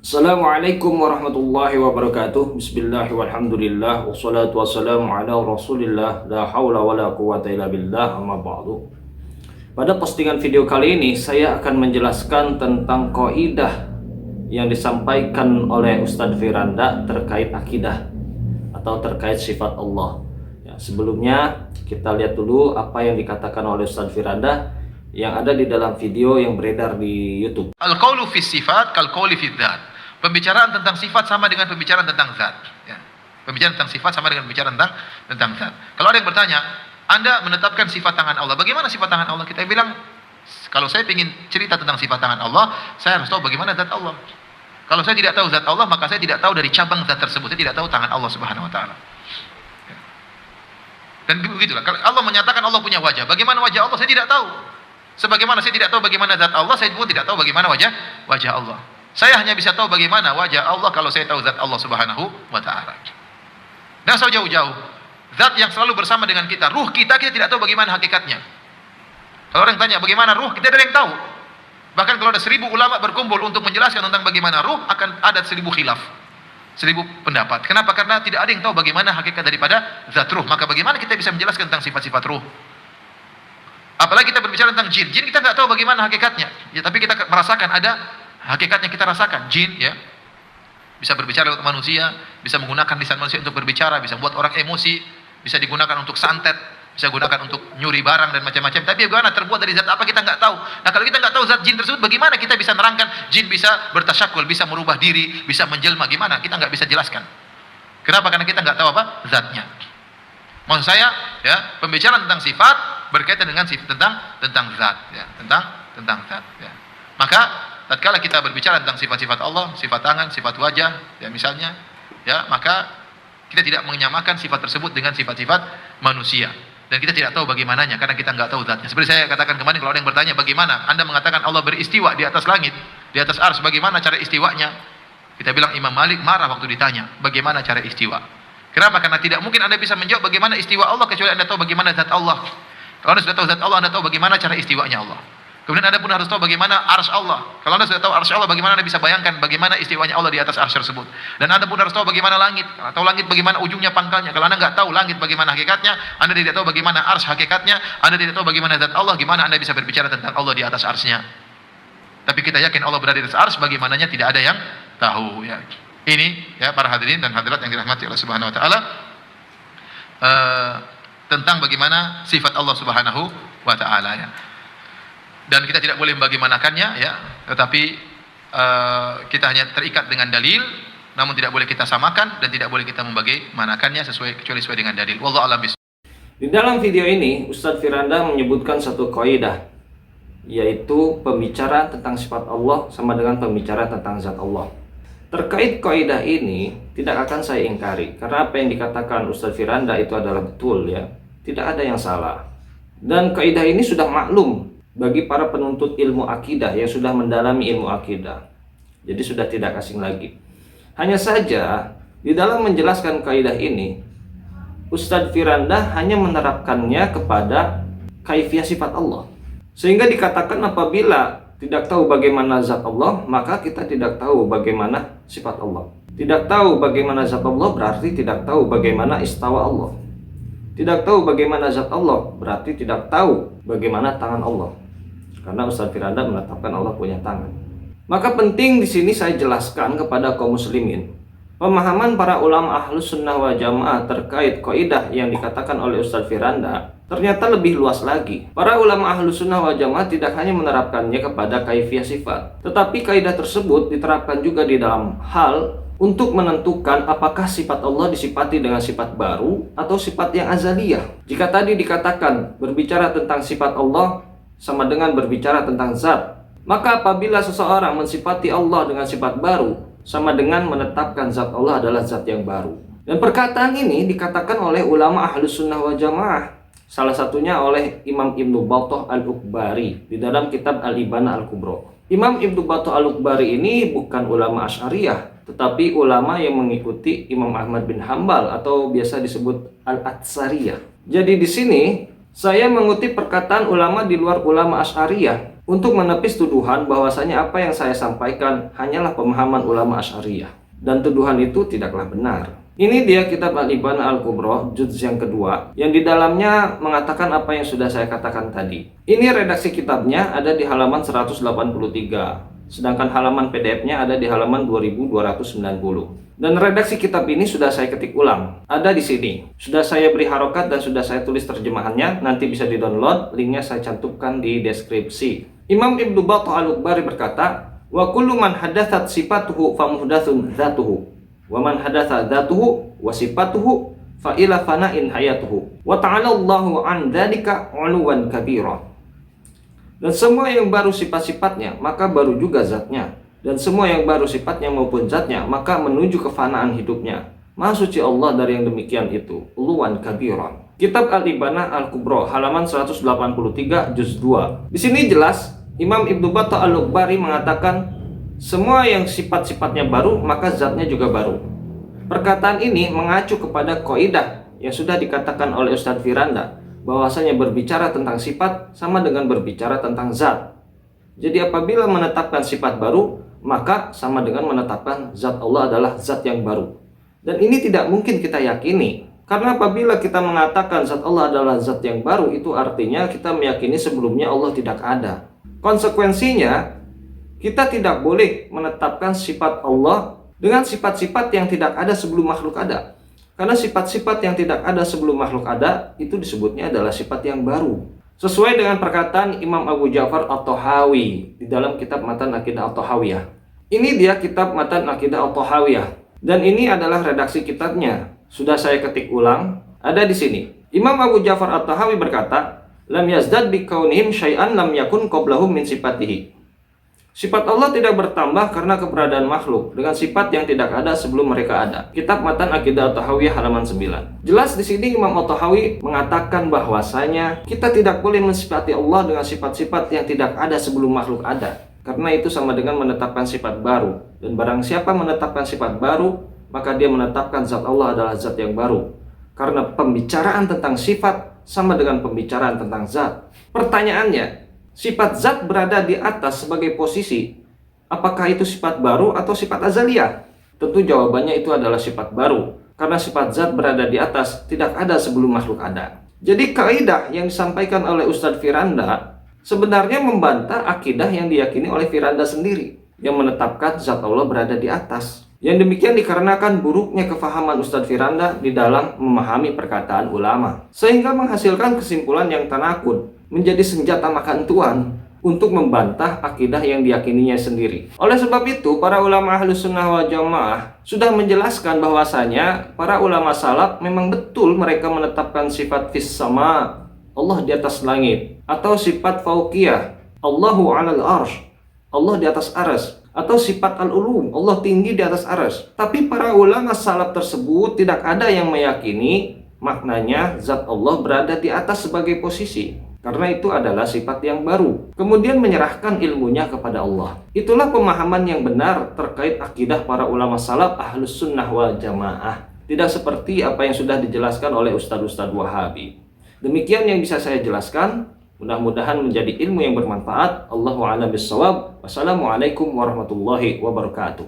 Assalamualaikum warahmatullahi wabarakatuh. Bismillah walhamdulillah wassalatu wassalamu ala rasulillah la hawla wa la quwata illa billah amma ba'du. Pada postingan video kali ini saya akan menjelaskan tentang kaidah yang disampaikan oleh Ustadz Firanda terkait akidah atau terkait sifat Allah. Ya, sebelumnya kita lihat dulu apa yang dikatakan oleh Ustadz Firanda yang ada di dalam video yang beredar di YouTube. Al-qawlu fi sifat kal-qawli fi dzat. Pembicaraan tentang sifat sama dengan pembicaraan tentang zat. Ya. Pembicaraan tentang sifat sama dengan pembicaraan tentang zat. Kalau ada yang bertanya, Anda menetapkan sifat tangan Allah. Bagaimana sifat tangan Allah? Kita bilang, kalau saya ingin cerita tentang sifat tangan Allah, saya harus tahu bagaimana zat Allah. Kalau saya tidak tahu zat Allah, maka saya tidak tahu dari cabang zat tersebut. Saya tidak tahu tangan Allah Subhanahu wa taala. Ya. Dan begitulah. Kalau Allah menyatakan Allah punya wajah, bagaimana wajah Allah? Saya tidak tahu. Sebagaimana saya tidak tahu bagaimana zat Allah, saya pun tidak tahu bagaimana wajah Allah. Saya hanya bisa tahu bagaimana wajah Allah kalau saya tahu zat Allah Subhanahu wa taala. Dan jauh-jauh, zat yang selalu bersama dengan kita, ruh kita tidak tahu bagaimana hakikatnya. Kalau orang tanya bagaimana ruh, kita ada yang tahu. Bahkan kalau ada 1000 ulama berkumpul untuk menjelaskan tentang bagaimana ruh, akan ada 1000 khilaf, 1000 pendapat. Kenapa? Karena tidak ada yang tahu bagaimana hakikat daripada zat ruh. Maka bagaimana kita bisa menjelaskan tentang sifat-sifat ruh? Apalagi kita berbicara tentang jin. Jin kita nggak tahu bagaimana hakikatnya. Ya, tapi kita merasakan ada hakikatnya, kita rasakan. Jin ya bisa berbicara untuk manusia, bisa menggunakan lisan manusia untuk berbicara, bisa buat orang emosi, bisa digunakan untuk santet, bisa digunakan untuk nyuri barang dan macam-macam. Tapi bagaimana terbuat dari zat apa kita nggak tahu. Nah, kalau kita nggak tahu zat jin tersebut, bagaimana kita bisa nerangkan jin bisa bertasyakul, bisa merubah diri, bisa menjelma? Gimana? Kita nggak bisa jelaskan. Kenapa? Karena kita nggak tahu apa zatnya. Maksud saya, ya, pembicaraan tentang sifat berkaitan dengan tentang zat, ya, tentang zat. Ya. Maka tatkala kita berbicara tentang sifat-sifat Allah, sifat tangan, sifat wajah, ya misalnya, ya, maka kita tidak menyamakan sifat tersebut dengan sifat-sifat manusia. Dan kita tidak tahu bagaimananya karena kita nggak tahu zatnya. Seperti saya katakan kemarin, kalau ada yang bertanya bagaimana Anda mengatakan Allah beristiwa di atas langit, di atas arsy, bagaimana cara istiwanya? Kita bilang Imam Malik marah waktu ditanya bagaimana cara istiwa. Kenapa? Karena tidak mungkin Anda bisa menjawab bagaimana istiwa Allah kecuali Anda tahu bagaimana zat Allah. Kalau Anda sudah tahu zat Allah, Anda tahu bagaimana cara istiwanya Allah. Kemudian Anda pun harus tahu bagaimana arsy Allah. Kalau Anda sudah tahu arsy Allah, bagaimana Anda bisa bayangkan bagaimana istiwanya Allah di atas arsy tersebut. Dan Anda pun harus tahu bagaimana langit. Kalau tahu langit bagaimana ujungnya pangkalnya. Kalau Anda nggak tahu langit bagaimana hakikatnya, Anda tidak tahu bagaimana arsy hakikatnya, Anda tidak tahu bagaimana zat Allah, gimana Anda bisa berbicara tentang Allah di atas arsy-Nya. Tapi kita yakin Allah berada di atas arsy, bagaimananya tidak ada yang tahu, ya. Ini ya para hadirin dan hadirat yang dirahmati Allah Subhanahu wa taala, tentang bagaimana sifat Allah Subhanahu wa taala, ya. Dan kita tidak boleh membagaimanakannya, ya, tetapi kita hanya terikat dengan dalil, namun tidak boleh kita samakan dan tidak boleh kita membagaimanakannya kecuali sesuai dengan dalil. Wallahu a'lam bishawab. Di dalam video ini Ustadz Firanda menyebutkan satu kaidah, yaitu pembicaraan tentang sifat Allah sama dengan pembicaraan tentang zat Allah. Terkait kaidah ini tidak akan saya ingkari, karena apa yang dikatakan Ustadz Firanda itu adalah betul, ya. Tidak ada yang salah. Dan kaidah ini sudah maklum bagi para penuntut ilmu akidah yang sudah mendalami ilmu akidah. Jadi sudah tidak asing lagi. Hanya saja di dalam menjelaskan kaidah ini, Ustadz Firanda hanya menerapkannya kepada kaifiyah sifat Allah. Sehingga dikatakan apabila tidak tahu bagaimana zat Allah, maka kita tidak tahu bagaimana sifat Allah. Tidak tahu bagaimana zat Allah berarti tidak tahu bagaimana istawa Allah. Tidak tahu bagaimana zat Allah berarti tidak tahu bagaimana tangan Allah. Karena Ustadz Firanda menetapkan Allah punya tangan. Maka penting di sini saya jelaskan kepada kaum muslimin, pemahaman para ulama ahlus sunnah wal jamaah terkait kaidah yang dikatakan oleh Ustadz Firanda ternyata lebih luas lagi. Para ulama ahlus sunnah wal jamaah tidak hanya menerapkannya kepada kaifiyah sifat, tetapi kaidah tersebut diterapkan juga di dalam hal untuk menentukan apakah sifat Allah disifati dengan sifat baru atau sifat yang azaliyah. Jika tadi dikatakan berbicara tentang sifat Allah sama dengan berbicara tentang zat, maka apabila seseorang mensifati Allah dengan sifat baru, sama dengan menetapkan zat Allah adalah zat yang baru. Dan perkataan ini dikatakan oleh ulama ahlus sunnah wal jamaah, salah satunya oleh Imam Ibnu Battah al-Ukbari di dalam kitab Al-Ibana al-Kubra. Imam Ibnu Battah al-Ukbari ini bukan ulama Asy'ariyah, tetapi ulama yang mengikuti Imam Ahmad bin Hambal atau biasa disebut Al-Atsariyah. Jadi di sini saya mengutip perkataan ulama di luar ulama Asy'ariyah untuk menepis tuduhan bahwasanya apa yang saya sampaikan hanyalah pemahaman ulama Asy'ariyah, dan tuduhan itu tidaklah benar. Ini dia kitab Al-Ibana Al-Kubra juz yang kedua, yang di dalamnya mengatakan apa yang sudah saya katakan tadi. Ini redaksi kitabnya ada di halaman 183, sedangkan halaman PDF-nya ada di halaman 2290. Dan redaksi kitab ini sudah saya ketik ulang, ada di sini. Sudah saya beri harokat dan sudah saya tulis terjemahannya, nanti bisa di-download, linknya saya cantumkan di deskripsi. Imam Ibnu Battah Al-Ukbari berkata, "Wa kullu man hadathat sifatuhu fa muhdatsun dzatuhu. Wa man hadatsa dzatuhu wa sifatuhu fa ila fana'in hayatuhu. Wa ta'ala Allahu an dzalika 'uluwan kabira." Dan semua yang baru sifat-sifatnya, maka baru juga zatnya. Dan semua yang baru sifatnya maupun zatnya, maka menuju kefanaan hidupnya. Maha suci Allah dari yang demikian itu, 'uluwan kabira. Kitab Al-Ibana Al-Kubra halaman 183 juz 2. Di sini jelas Imam Ibnu Battah Al-Ukbari mengatakan semua yang sifat-sifatnya baru, maka zatnya juga baru. Perkataan ini mengacu kepada kaidah yang sudah dikatakan oleh Ustadz Firanda, bahwasanya berbicara tentang sifat sama dengan berbicara tentang zat. Jadi apabila menetapkan sifat baru, maka sama dengan menetapkan zat Allah adalah zat yang baru. Dan ini tidak mungkin kita yakini, karena apabila kita mengatakan zat Allah adalah zat yang baru, itu artinya kita meyakini sebelumnya Allah tidak ada. Konsekuensinya, kita tidak boleh menetapkan sifat Allah dengan sifat-sifat yang tidak ada sebelum makhluk ada. Karena sifat-sifat yang tidak ada sebelum makhluk ada, itu disebutnya adalah sifat yang baru. Sesuai dengan perkataan Imam Abu Ja'far At-Tahawi di dalam kitab Matan Aqidah At-Tahawiyah. Ini dia kitab Matan Aqidah At-Tahawiyah. Dan ini adalah redaksi kitabnya. Sudah saya ketik ulang, ada di sini. Imam Abu Ja'far At-Tahawi berkata, "Lam yazdad bi kaunihim syai'an lam yakun qablahum min sifatihi." Sifat Allah tidak bertambah karena keberadaan makhluk dengan sifat yang tidak ada sebelum mereka ada. Kitab Matan Aqidah At-Tahawiyah halaman 9. Jelas di sini Imam At-Tahawi mengatakan bahwasanya kita tidak boleh mensifati Allah dengan sifat-sifat yang tidak ada sebelum makhluk ada. Karena itu sama dengan menetapkan sifat baru. Dan barang siapa menetapkan sifat baru, maka dia menetapkan zat Allah adalah zat yang baru. Karena pembicaraan tentang sifat sama dengan pembicaraan tentang zat. Pertanyaannya, sifat zat berada di atas sebagai posisi, apakah itu sifat baru atau sifat azaliyah? Tentu jawabannya itu adalah sifat baru, karena sifat zat berada di atas tidak ada sebelum makhluk ada. Jadi kaidah yang disampaikan oleh Ustadz Firanda sebenarnya membantah akidah yang diyakini oleh Firanda sendiri, yang menetapkan zat Allah berada di atas. Yang demikian dikarenakan buruknya kefahaman Ustadz Firanda di dalam memahami perkataan ulama, sehingga menghasilkan kesimpulan yang tanakud, menjadi senjata makan tuan untuk membantah akidah yang diyakininya sendiri. Oleh sebab itu, para ulama Ahlus Sunnah wal Jamaah sudah menjelaskan bahwasanya para ulama salaf memang betul mereka menetapkan sifat fis sama, Allah di atas langit, atau sifat fauqiyah, Allahu 'alal arsy, Allah di atas arsy, atau sifat al-ulum, Allah tinggi di atas arsy. Tapi para ulama salaf tersebut tidak ada yang meyakini maknanya zat Allah berada di atas sebagai posisi, karena itu adalah sifat yang baru. Kemudian menyerahkan ilmunya kepada Allah. Itulah pemahaman yang benar terkait akidah para ulama salaf Ahlus Sunnah wal Jamaah. Tidak seperti apa yang sudah dijelaskan oleh Ustadz Wahabi. Demikian yang bisa saya jelaskan. Mudah-mudahan menjadi ilmu yang bermanfaat. Allahu a'lam bishawab. Wassalamualaikum warahmatullahi wabarakatuh.